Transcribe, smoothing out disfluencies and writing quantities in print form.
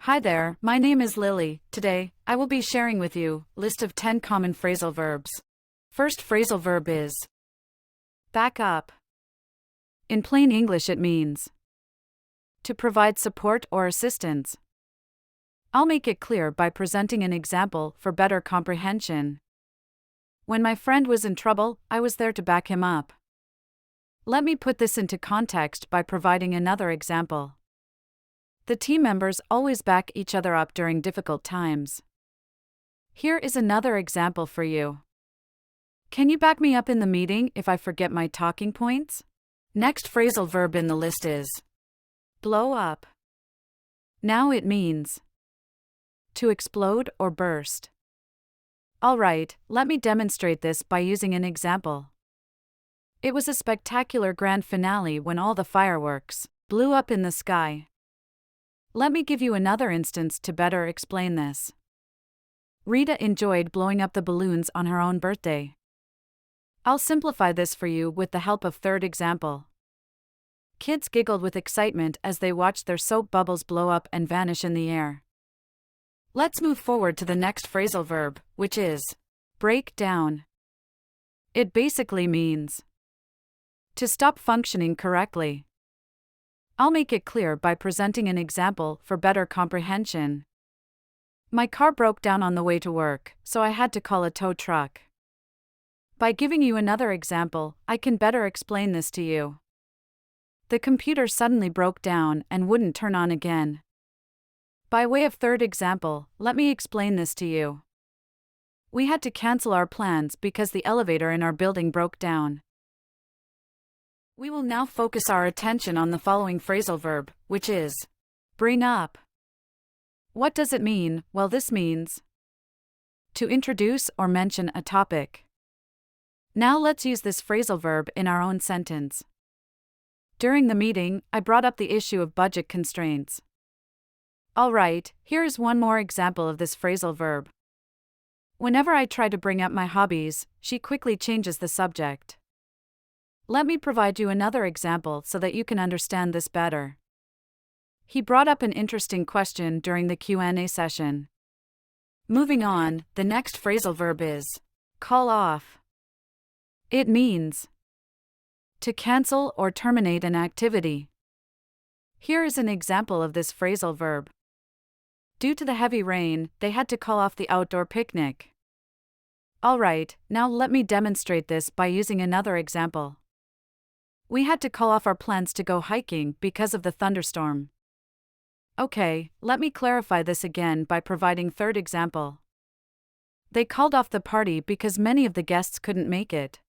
Hi there, my name is Lily. Today, I will be sharing with you list of 10 common phrasal verbs. First phrasal verb is back up. In plain English it means to provide support or assistance. I'll make it clear by presenting an example for better comprehension. When my friend was in trouble, I was there to back him up. Let me put this into context by providing another example. The team members always back each other up during difficult times. Here is another example for you. Can you back me up in the meeting if I forget my talking points? Next phrasal verb in the list is blow up. Now it means to explode or burst. Alright, let me demonstrate this by using an example. It was a spectacular grand finale when all the fireworks blew up in the sky. Let me give you another instance to better explain this. Rita enjoyed blowing up the balloons on her own birthday. I'll simplify this for you with the help of third example. Kids giggled with excitement as they watched their soap bubbles blow up and vanish in the air. Let's move forward to the next phrasal verb, which is break down. It basically means to stop functioning correctly. I'll make it clear by presenting an example for better comprehension. My car broke down on the way to work, so I had to call a tow truck. By giving you another example, I can better explain this to you. The computer suddenly broke down and wouldn't turn on again. By way of third example, let me explain this to you. We had to cancel our plans because the elevator in our building broke down. We will now focus our attention on the following phrasal verb, which is bring up. What does it mean? Well, this means to introduce or mention a topic. Now let's use this phrasal verb in our own sentence. During the meeting, I brought up the issue of budget constraints. Alright, here is one more example of this phrasal verb. Whenever I try to bring up my hobbies, she quickly changes the subject. Let me provide you another example so that you can understand this better. He brought up an interesting question during the Q&A session. Moving on, the next phrasal verb is call off. It means to cancel or terminate an activity. Here is an example of this phrasal verb. Due to the heavy rain, they had to call off the outdoor picnic. Alright, now let me demonstrate this by using another example. We had to call off our plans to go hiking because of the thunderstorm. Okay, let me clarify this again by providing third example. They called off the party because many of the guests couldn't make it.